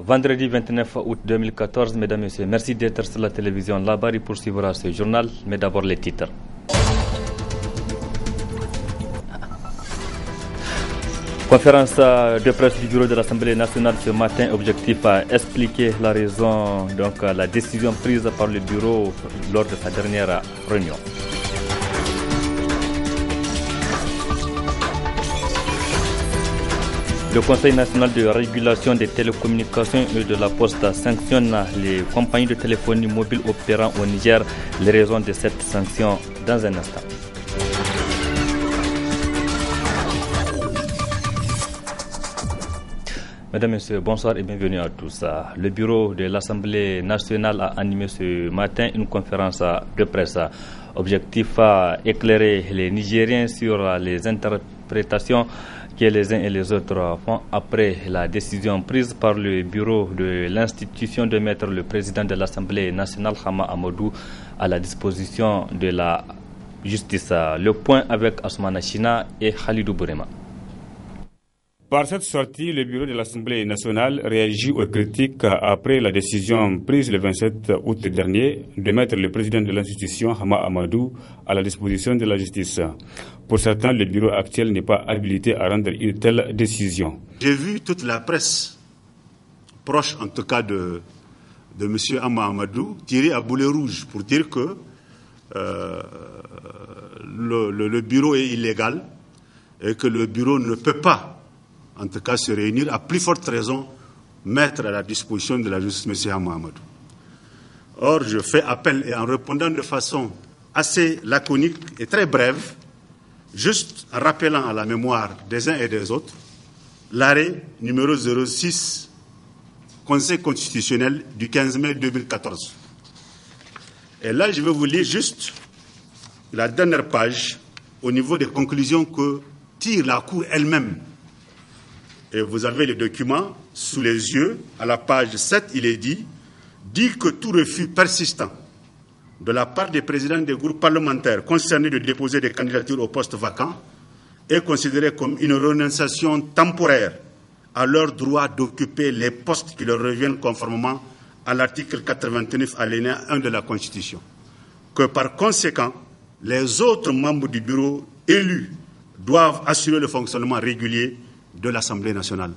Vendredi 29 août 2014, mesdames et messieurs, merci d'être sur la télévision Labari pour suivre ce journal, mais d'abord les titres. Conférence de presse du bureau de l'Assemblée nationale ce matin, objectif à expliquer la raison, donc la décision prise par le bureau lors de sa dernière réunion. Le Conseil national de régulation des télécommunications et de la poste sanctionne les compagnies de téléphonie mobile opérant au Niger. Les raisons de cette sanction dans un instant. Mesdames et messieurs, bonsoir et bienvenue à tous. Le bureau de l'Assemblée nationale a animé ce matin une conférence de presse. Objectif à éclairer les Nigériens sur les interprétations que les uns et les autres font après la décision prise par le bureau de l'institution de mettre le président de l'Assemblée nationale, Hama Amadou, à la disposition de la justice. Le point avec Asmana China et Khalidou Bourema. Par cette sortie, le bureau de l'Assemblée nationale réagit aux critiques après la décision prise le 27 août dernier de mettre le président de l'institution, Hama Amadou, à la disposition de la justice. Pour certains, le bureau actuel n'est pas habilité à rendre une telle décision. J'ai vu toute la presse, proche en tout cas de M. Hama Amadou, tirer à boulet rouge pour dire que le bureau est illégal et que le bureau ne peut pas en tout cas se réunir, à plus forte raison, mettre à la disposition de la justice M. Hama Amadou. Or, je fais appel, et en répondant de façon assez laconique et très brève, juste en rappelant à la mémoire des uns et des autres, l'arrêt numéro 06, Conseil constitutionnel du 15 mai 2014. Et là, je vais vous lire juste la dernière page au niveau des conclusions que tire la Cour elle-même. Et vous avez les documents sous les yeux. À la page 7, il est dit que tout refus persistant de la part des présidents des groupes parlementaires concernés de déposer des candidatures au poste vacant est considéré comme une renonciation temporaire à leur droit d'occuper les postes qui leur reviennent conformément à l'article 89 alinéa 1 de la Constitution. Que par conséquent, les autres membres du bureau élus doivent assurer le fonctionnement régulier de l'Assemblée nationale.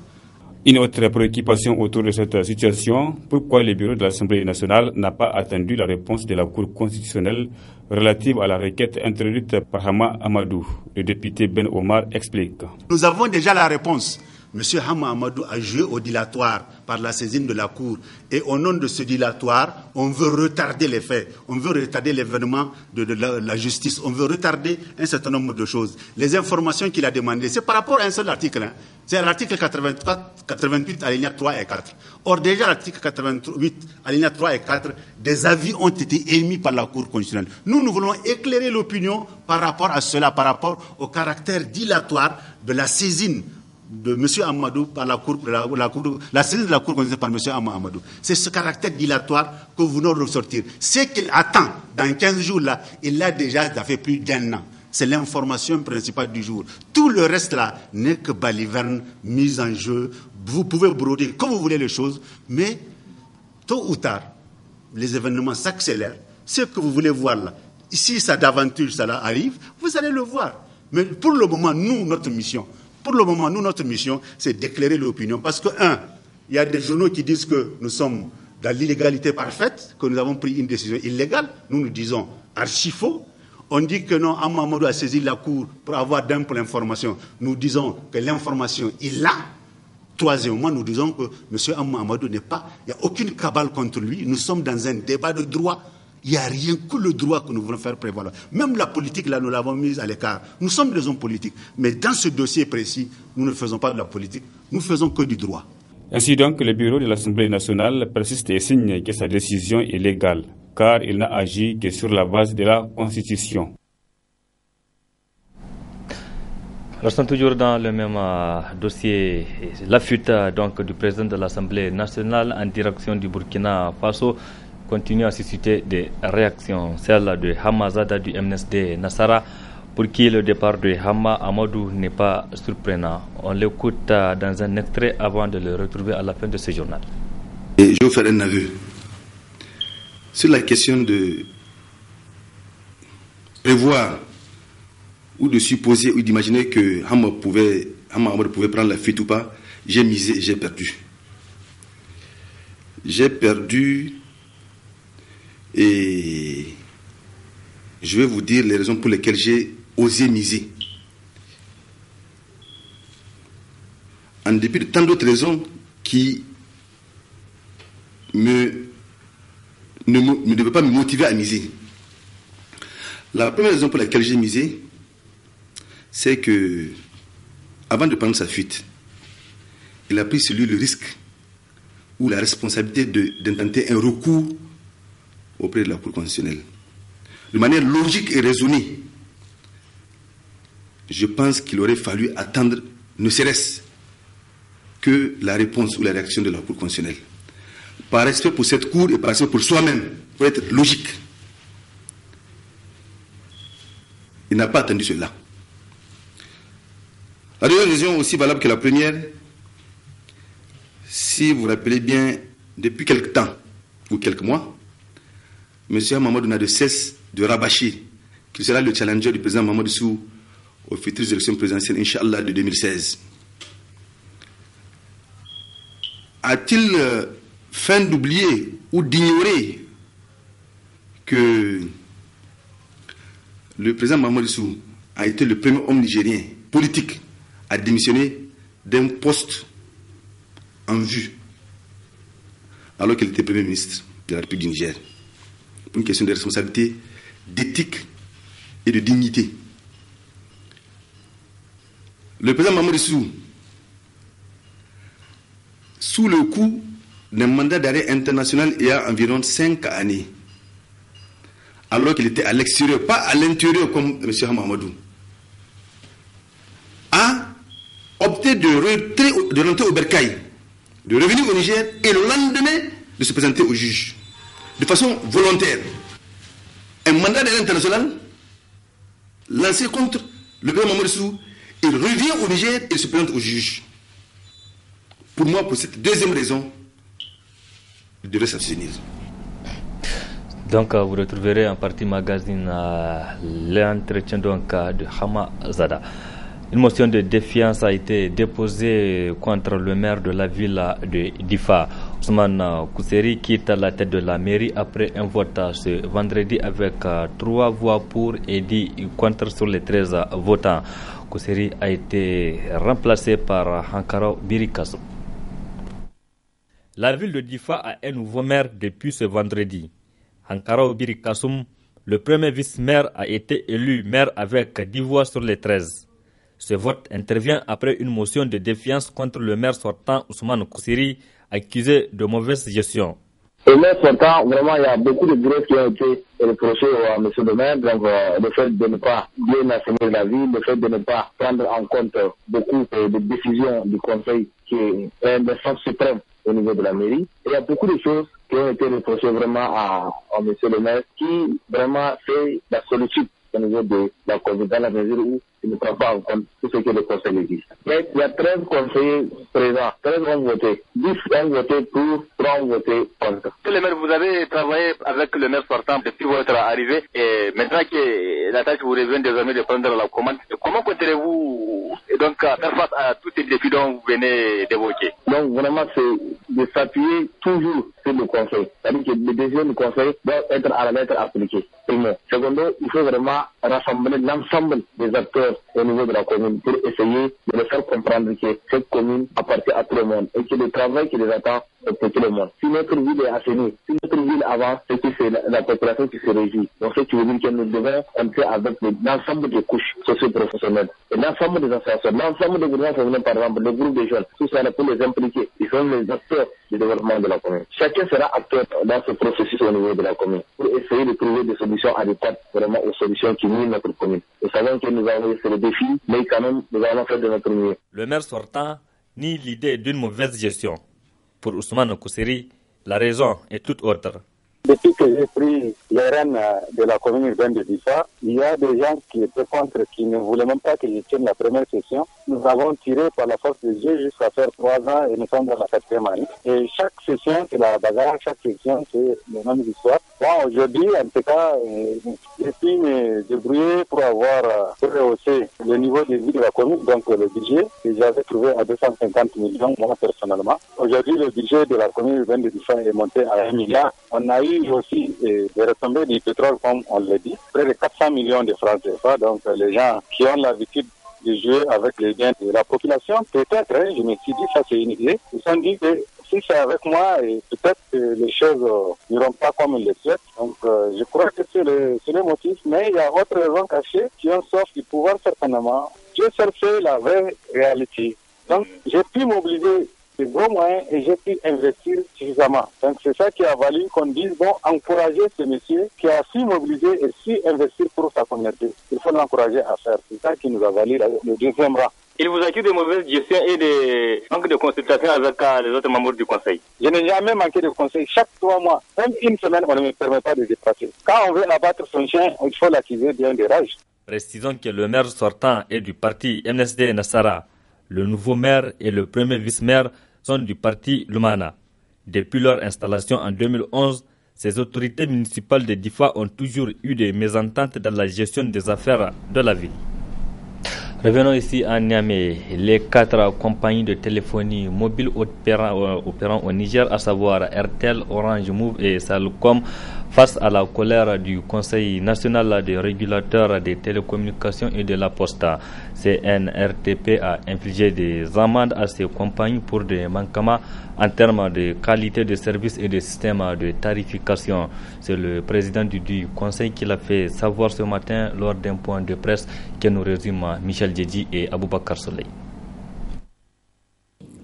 Une autre préoccupation autour de cette situation, pourquoi le bureau de l'Assemblée nationale n'a pas attendu la réponse de la Cour constitutionnelle relative à la requête introduite par Hama Amadou. Le député Ben Omar explique. Nous avons déjà la réponse. M. Hama Amadou a joué au dilatoire par la saisine de la Cour. Et au nom de ce dilatoire, on veut retarder les faits. On veut retarder l'événement de la justice. On veut retarder un certain nombre de choses. Les informations qu'il a demandées, c'est par rapport à un seul article. C'est l'article 88, alinéa 3 et 4. Or, déjà, l'article 88, alinéa 3 et 4, des avis ont été émis par la Cour constitutionnelle. Nous voulons éclairer l'opinion par rapport à cela, par rapport au caractère dilatoire de la saisine de M. Amadou par la saisine de la Cour constitutionnelle par M. Amadou. C'est ce caractère dilatoire que vous voulons ressortir. Ce qu'il attend dans 15 jours-là, il l'a déjà fait plus d'1 an. C'est l'information principale du jour. Tout le reste là n'est que baliverne, mise en jeu. Vous pouvez broder comme vous voulez les choses, mais tôt ou tard, les événements s'accélèrent. Ce que vous voulez voir là, si ça d'aventure ça là arrive, vous allez le voir. Mais pour le moment, notre mission, c'est d'éclairer l'opinion. Parce que, il y a des journaux qui disent que nous sommes dans l'illégalité parfaite, que nous avons pris une décision illégale. Nous disons archi faux. On dit que non, Hama Amadou a saisi la Cour pour avoir d'ample information. Nous disons que l'information, il l'a. Troisièmement, nous disons que M. Hama Amadou n'est pas, il n'y a aucune cabale contre lui. Nous sommes dans un débat de droit. Il n'y a rien que le droit que nous voulons faire prévaloir. Même la politique, là, nous l'avons mise à l'écart. Nous sommes des hommes politiques. Mais dans ce dossier précis, nous ne faisons pas de la politique. Nous ne faisons que du droit. Ainsi donc, le bureau de l'Assemblée nationale persiste et signe que sa décision est légale, car il n'a agi que sur la base de la Constitution. Restons toujours dans le même dossier. La fuite donc, du président de l'Assemblée nationale en direction du Burkina Faso continue à susciter des réactions. Celle de Hamazada du MNSD Nassara, pour qui le départ de Hama Amadou n'est pas surprenant. On l'écoute dans un extrait avant de le retrouver à la fin de ce journal. Et je vais vous faire un aveu. Sur la question de prévoir ou de supposer ou d'imaginer que Hama Amadou pouvait prendre la fuite ou pas, j'ai misé et j'ai perdu. J'ai perdu et je vais vous dire les raisons pour lesquelles j'ai osé miser. En dépit de tant d'autres raisons qui ne devaient pas me motiver à miser. La première raison pour laquelle j'ai misé, c'est que, avant de prendre sa fuite, il a pris sur lui le risque ou la responsabilité d'intenter un recours auprès de la Cour constitutionnelle. De manière logique et raisonnée, je pense qu'il aurait fallu attendre, ne serait-ce que la réponse ou la réaction de la Cour constitutionnelle. Par respect pour cette Cour et par respect pour soi-même, pour être logique. Il n'a pas attendu cela. La deuxième raison, aussi valable que la première, si vous vous rappelez bien, depuis quelques temps ou quelques mois, M. Mamadou n'a de cesse de rabâcher qu'il sera le challenger du président Mamadou Issou aux futures élections présidentielles, Inch'Allah, de 2016. A-t-il feint d'oublier ou d'ignorer que le président Mamadou Issou a été le premier homme nigérien politique à démissionner d'un poste en vue alors qu'il était premier ministre de la République du Niger, pour une question de responsabilité, d'éthique et de dignité. Le président Mamadou Issou, sous le coup d'un mandat d'arrêt international il y a environ 5 années, alors qu'il était à l'extérieur, pas à l'intérieur comme M. Hamamadou, a opté de rentrer au Bercail, de revenir au Niger et le lendemain de se présenter au juge, de façon volontaire. Un mandat d'arrêt international lancé contre le président Mamadou Issou, il revient au Niger et il se présente au juge. Pour moi, pour cette deuxième raison, il devrait s'abstenir. Donc, vous retrouverez en partie magazine l'entretien de Hama Zada. Une motion de défiance a été déposée contre le maire de la ville de Difa. Ousmane Kousseri quitte la tête de la mairie après un vote ce vendredi avec 3 voix pour et 10 contre sur les 13 votants. Kousseri a été remplacé par Hankaro Birikassou. La ville de Difa a un nouveau maire depuis ce vendredi. Hankaro Birikassoum, le premier vice-maire, a été élu maire avec 10 voix sur les 13. Ce vote intervient après une motion de défiance contre le maire sortant Ousmane Kousseri, accusé de mauvaise gestion. Le maire sortant, vraiment, il y a beaucoup de grèves qui ont été reprochées à M. le maire. Donc, le fait de ne pas bien assainir la ville, le fait de ne pas prendre en compte beaucoup de décisions du Conseil qui est une instance suprême au niveau de la mairie. Et il y a beaucoup de choses qui ont été reprochées vraiment à M. le maire qui vraiment fait la solitude au niveau de la Covid, dans la mesure où il ne prend pas en compte tout ce que le Conseil dit. Mais il y a 13 conseillers présents, 13 ont voté, 10 ont voté pour, 3 ont voté contre. Le maire, vous avez travaillé avec le maire sortant depuis votre arrivée et maintenant que la tâche vous revient désormais de prendre la commande, comment comptez-vous donc faire face à tous ces défis dont vous venez d'évoquer? Donc vraiment c'est de s'appuyer toujours sur le Conseil. C'est-à-dire que les décisions du Conseil doivent être à la lettre appliquées. Secondo, il faut vraiment rassembler l'ensemble des acteurs au niveau de la commune pour essayer de leur faire comprendre que cette commune appartient à tout le monde et que le travail qui les attend est pour tout le monde. Si notre ville est assainie, si notre ville avance, c'est que c'est la population qui se réjouit. Donc ce qui veut dire que nous devons entrer avec l'ensemble des couches socio-professionnelles et l'ensemble des associations, l'ensemble des groupements féminins par exemple, les groupes de jeunes, tout ça pour les impliquer. Ils sont les acteurs du développement de la commune. Chacun sera acteur dans ce processus au niveau de la commune pour essayer de trouver des solutions adéquates vraiment aux solutions qui minent notre commune. Nous savons que nous avons fait le défi, mais quand même, nous allons faire de notre mieux. Le maire sortant nie l'idée d'une mauvaise gestion. Pour Ousmane Kousseri, la raison est toute autre. Depuis que j'ai pris les rênes de la commune urbaine de Difa, il y a des gens qui étaient contre, qui ne voulaient même pas que je tienne la première session. Nous avons tiré par la force de Dieu jusqu'à faire 3 ans et nous sommes dans la 4e année. Et chaque session, c'est la bagarre, chaque session, c'est les mêmes histoires. Bon, aujourd'hui, en tout cas, j'ai pu me débrouiller pour avoir rehaussé le niveau de vie de la commune, donc le budget que j'avais trouvé à 250 millions, moi personnellement. Aujourd'hui, le budget de la commune urbaine de Difa est monté à 1 milliard. On a eu aussi des retombées du pétrole, comme on l'a dit, près de 400 millions de francs CFA. Donc les gens qui ont l'habitude de jouer avec les biens de la population, peut-être, je me suis dit, ça c'est une idée. Ils se sont dit que si c'est avec moi, peut-être que les choses n'iront pas comme ils le souhaitent. Donc je crois que c'est le motif, mais il y a autre raison cachée qui en sort du pouvoir certainement. J'ai cherché la vraie réalité. Donc j'ai pu mobiliser de gros moyens et j'ai pu investir suffisamment. Donc c'est ça qui a valu qu'on dise, bon, encourager ce monsieur qui a su mobiliser et su investir pour sa communauté. Il faut l'encourager à faire. C'est ça qui nous a valu le 2e rang. Il vous accuse de mauvaise gestion et de manque de consultation avec les autres membres du conseil. Je n'ai jamais manqué de conseil. Chaque 3 mois, même une semaine, on ne me permet pas de dépasser. Quand on veut abattre son chien, il faut l'accuser bien de rage. Précisons que le maire sortant est du parti MNSD Nassara. Le nouveau maire et le premier vice-maire sont du parti Lumana. Depuis leur installation en 2011, ces autorités municipales de Difa ont toujours eu des mésententes dans la gestion des affaires de la ville. Revenons ici à Niamey. Les 4 compagnies de téléphonie mobile opérant au Niger, à savoir RTL, Orange, Move et Salcom, face à la colère du Conseil national des régulateurs des télécommunications et de la poste. CNRTP a infligé des amendes à ces compagnies pour des manquements en termes de qualité de service et de système de tarification. C'est le président du Conseil qui l'a fait savoir ce matin lors d'un point de presse que nous résume Michel Djedji et Aboubakar Soleil.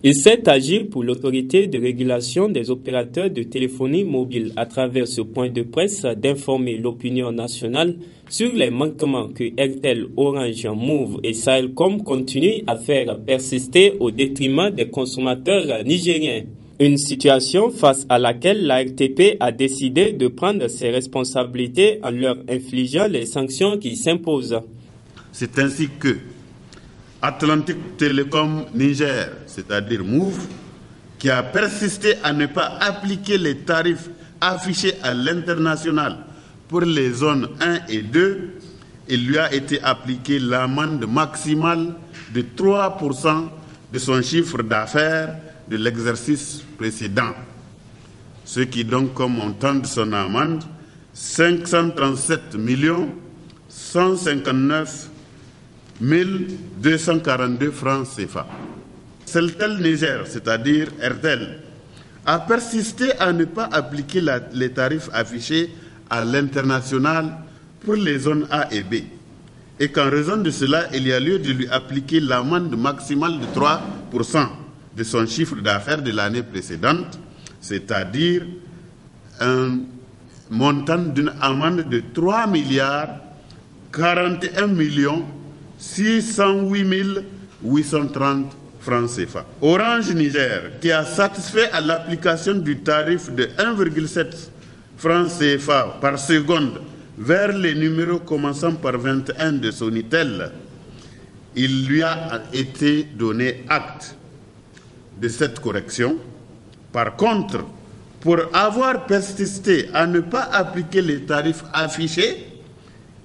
Il s'est agi pour l'autorité de régulation des opérateurs de téléphonie mobile à travers ce point de presse d'informer l'opinion nationale sur les manquements que RTL, Orange, Move et Sahelcom continuent à faire persister au détriment des consommateurs nigériens. Une situation face à laquelle la RTP a décidé de prendre ses responsabilités en leur infligeant les sanctions qui s'imposent. C'est ainsi que Atlantic Telecom Niger, c'est-à-dire Move, qui a persisté à ne pas appliquer les tarifs affichés à l'international pour les zones 1 et 2, il lui a été appliqué l'amende maximale de 3% de son chiffre d'affaires de l'exercice précédent. Ce qui donc, comme montant de son amende, 537 159 242 francs CFA. Celtel Niger, c'est-à-dire RTL, a persisté à ne pas appliquer les tarifs affichés à l'international pour les zones A et B. Et qu'en raison de cela, il y a lieu de lui appliquer l'amende maximale de 3% de son chiffre d'affaires de l'année précédente, c'est-à-dire un montant d'une amende de 3 milliards 41 608 830 francs CFA. Orange Niger, qui a satisfait à l'application du tarif de 1,7 francs CFA par seconde vers les numéros commençant par 21 de Sonitel, il lui a été donné acte de cette correction. Par contre, pour avoir persisté à ne pas appliquer les tarifs affichés,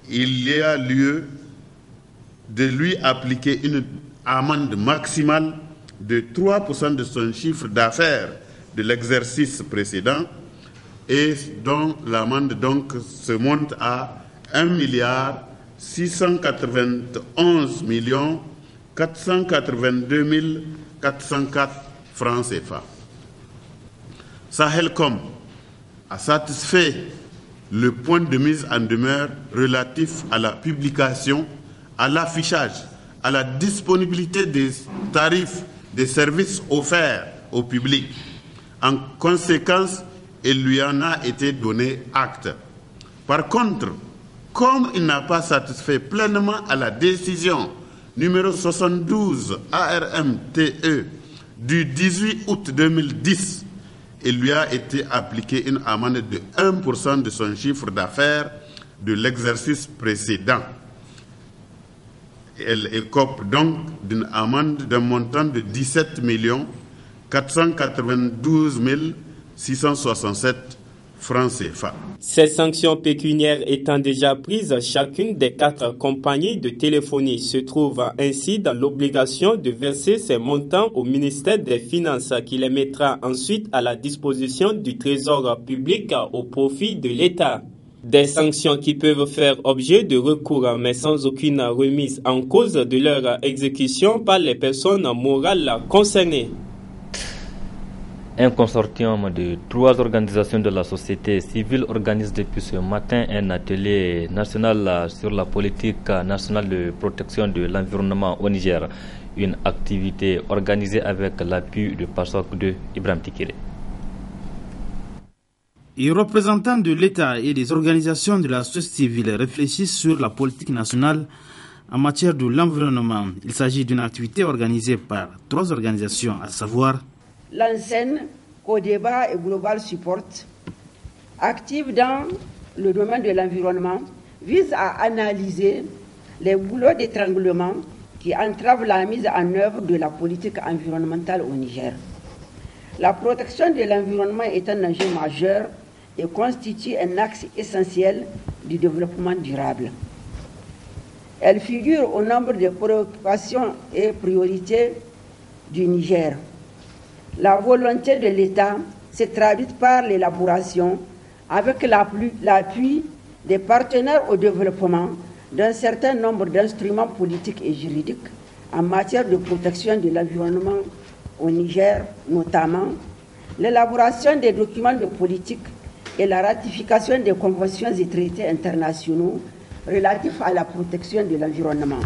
il y a lieu de lui appliquer une amende maximale de 3% de son chiffre d'affaires de l'exercice précédent et dont l'amende donc se monte à 1 milliard 691 482 404 francs CFA. Sahelcom a satisfait le point de mise en demeure relatif à la publication, à l'affichage, à la disponibilité des tarifs des services offerts au public. En conséquence, il lui en a été donné acte. Par contre, comme il n'a pas satisfait pleinement à la décision numéro 72 ARMTE du 18 août 2010, il lui a été appliqué une amende de 1% de son chiffre d'affaires de l'exercice précédent. Elle écope donc d'une amende d'un montant de 17 492 667 francs CFA. Ces sanctions pécuniaires étant déjà prises, chacune des 4 compagnies de téléphonie se trouve ainsi dans l'obligation de verser ces montants au ministère des Finances qui les mettra ensuite à la disposition du Trésor public au profit de l'État. Des sanctions qui peuvent faire objet de recours mais sans aucune remise en cause de leur exécution par les personnes morales concernées. Un consortium de 3 organisations de la société civile organise depuis ce matin un atelier national sur la politique nationale de protection de l'environnement au Niger. Une activité organisée avec l'appui de PASOK de Ibrahim Tikere. Les représentants de l'État et des organisations de la société civile réfléchissent sur la politique nationale en matière de l'environnement. Il s'agit d'une activité organisée par 3 organisations, à savoir l'ANSEN, Codeba et Global Support, active dans le domaine de l'environnement, vise à analyser les boulots d'étranglement qui entravent la mise en œuvre de la politique environnementale au Niger. La protection de l'environnement est un enjeu majeur et constitue un axe essentiel du développement durable. Elle figure au nombre des préoccupations et priorités du Niger. La volonté de l'État s'est traduite par l'élaboration, avec l'appui des partenaires au développement, d'un certain nombre d'instruments politiques et juridiques en matière de protection de l'environnement au Niger, notamment l'élaboration des documents de politique et la ratification des conventions et traités internationaux relatifs à la protection de l'environnement.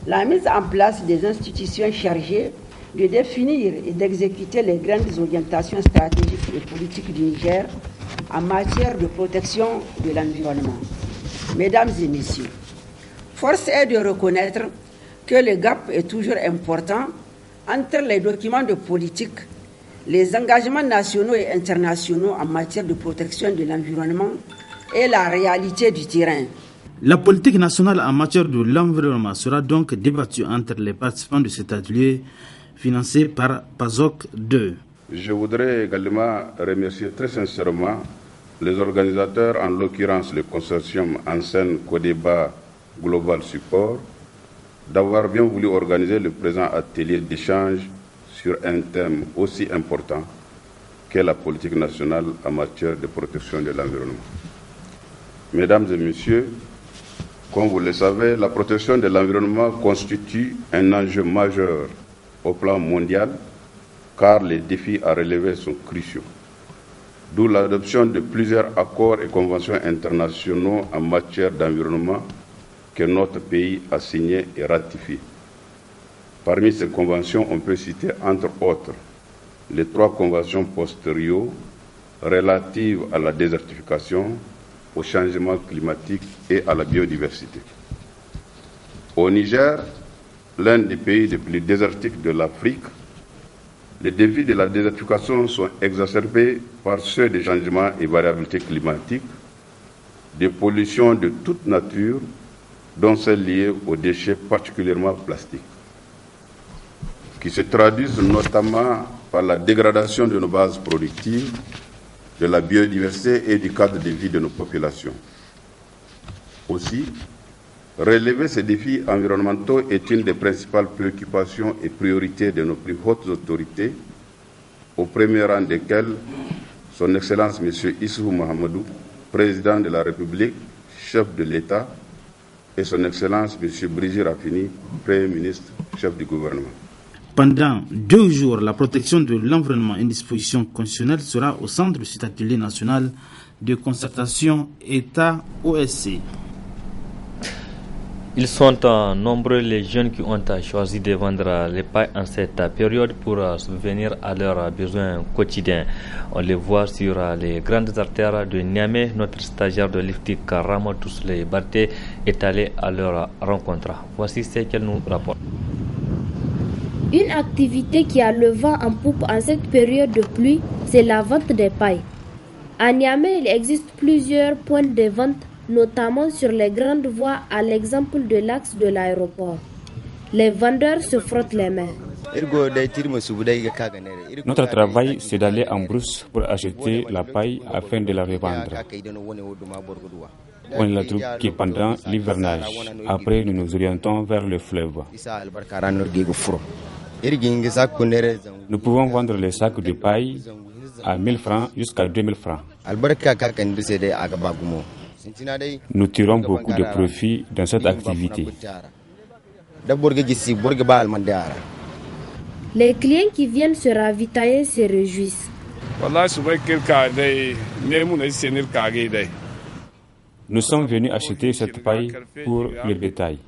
La mise en place des institutions chargées de définir et d'exécuter les grandes orientations stratégiques et politiques du Niger en matière de protection de l'environnement. Mesdames et messieurs, force est de reconnaître que le gap est toujours important entre les documents de politique, les engagements nationaux et internationaux en matière de protection de l'environnement et la réalité du terrain. La politique nationale en matière de l'environnement sera donc débattue entre les participants de cet atelier financé par PASOK 2. Je voudrais également remercier très sincèrement les organisateurs, en l'occurrence le consortium ANSEN Codeba Global Support, d'avoir bien voulu organiser le présent atelier d'échange sur un thème aussi important qu'est la politique nationale en matière de protection de l'environnement. Mesdames et messieurs, comme vous le savez, la protection de l'environnement constitue un enjeu majeur au plan mondial, car les défis à relever sont cruciaux. D'où l'adoption de plusieurs accords et conventions internationaux en matière d'environnement que notre pays a signés et ratifiés. Parmi ces conventions, on peut citer entre autres les 3 conventions postérieures relatives à la désertification, au changement climatique et à la biodiversité. Au Niger, l'un des pays les plus désertiques de l'Afrique, les défis de la désertification sont exacerbés par ceux des changements et variabilités climatiques, des pollutions de toute nature, dont celles liées aux déchets particulièrement plastiques, qui se traduisent notamment par la dégradation de nos bases productives, de la biodiversité et du cadre de vie de nos populations. Aussi, relever ces défis environnementaux est une des principales préoccupations et priorités de nos plus hautes autorités, au premier rang desquelles Son Excellence M. Issoufou Mahamadou, Président de la République, chef de l'État, et Son Excellence M. Brigitte Raffini, Premier ministre, chef du gouvernement. Pendant 2 jours, la protection de l'environnement, une disposition constitutionnelle, sera au centre de cet atelier national de concertation État-OSC. Ils sont nombreux les jeunes qui ont choisi de vendre les pailles en cette période pour subvenir à leurs besoins quotidiens. On les voit sur les grandes artères de Niamey. Notre stagiaire de l'IFTIC, Ramadou Souley Barté, est allé à leur rencontre. Voici ce qu'elle nous rapporte. Une activité qui a le vent en poupe en cette période de pluie, c'est la vente des pailles. À Niamey, il existe plusieurs points de vente, notamment sur les grandes voies, à l'exemple de l'axe de l'aéroport. Les vendeurs se frottent les mains. Notre travail, c'est d'aller en brousse pour acheter la paille afin de la revendre. On la trouve que pendant l'hivernage. Après, nous nous orientons vers le fleuve. Nous pouvons vendre les sacs de paille à 1000 francs jusqu'à 2000 francs. Nous tirons beaucoup de profit dans cette activité. Les clients qui viennent se ravitailler se réjouissent. Nous sommes venus acheter cette paille pour le bétail.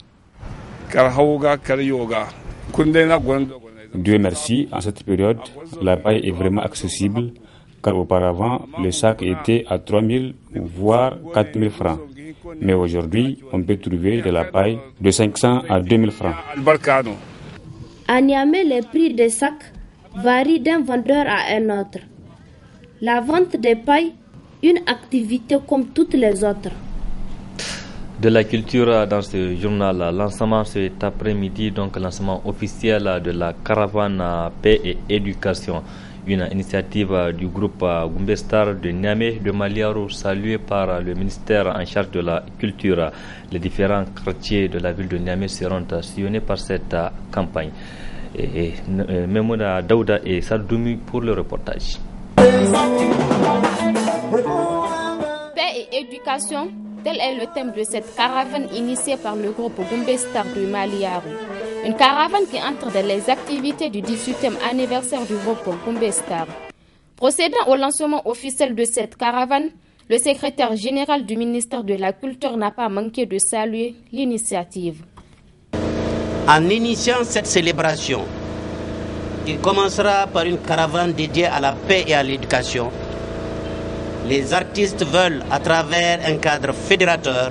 Dieu merci, en cette période, la paille est vraiment accessible, car auparavant, les sacs étaient à 3000 voire 4000 francs. Mais aujourd'hui, on peut trouver de la paille de 500 à 2000 francs. À Niamey, les prix des sacs varient d'un vendeur à un autre. La vente des pailles, une activité comme toutes les autres. De la culture dans ce journal, lancement cet après-midi, donc lancement officiel de la caravane paix et éducation, une initiative du groupe Gumbestar de Niamey de Maliaro, saluée par le ministère en charge de la culture. Les différents quartiers de la ville de Niamey seront sillonnés par cette campagne. Memouna Daouda et Sardoumi pour le reportage. Paix et éducation, tel est le thème de cette caravane initiée par le groupe Gumbestar de Maliaro. Une caravane qui entre dans les activités du 18e anniversaire du groupe Gumbestar. Procédant au lancement officiel de cette caravane, le secrétaire général du ministère de la Culture n'a pas manqué de saluer l'initiative. En initiant cette célébration, qui commencera par une caravane dédiée à la paix et à l'éducation, les artistes veulent, à travers un cadre fédérateur,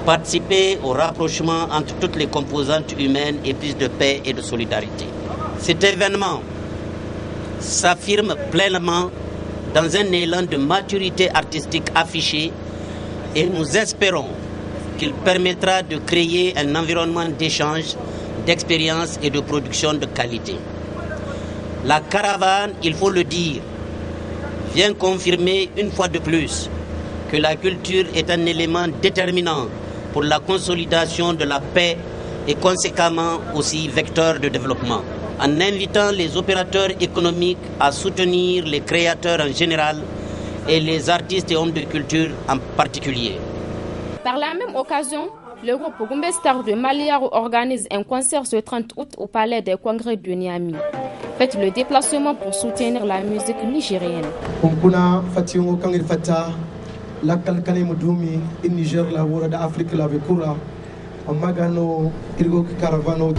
participer au rapprochement entre toutes les composantes humaines et plus de paix et de solidarité. Cet événement s'affirme pleinement dans un élan de maturité artistique affiché et nous espérons qu'il permettra de créer un environnement d'échange, d'expérience et de production de qualité. La caravane, il faut le dire, vient confirmer une fois de plus que la culture est un élément déterminant pour la consolidation de la paix et conséquemment aussi vecteur de développement, en invitant les opérateurs économiques à soutenir les créateurs en général et les artistes et hommes de culture en particulier. Par la même occasion, le groupe Gumbestar de Maliaro organise un concert ce 30 août au Palais des Congrès de Niamey. Faites le déplacement pour soutenir la musique nigérienne. Lakal kane mudumi in Niger la wora da Afrique la bekura amma gano irgo caravano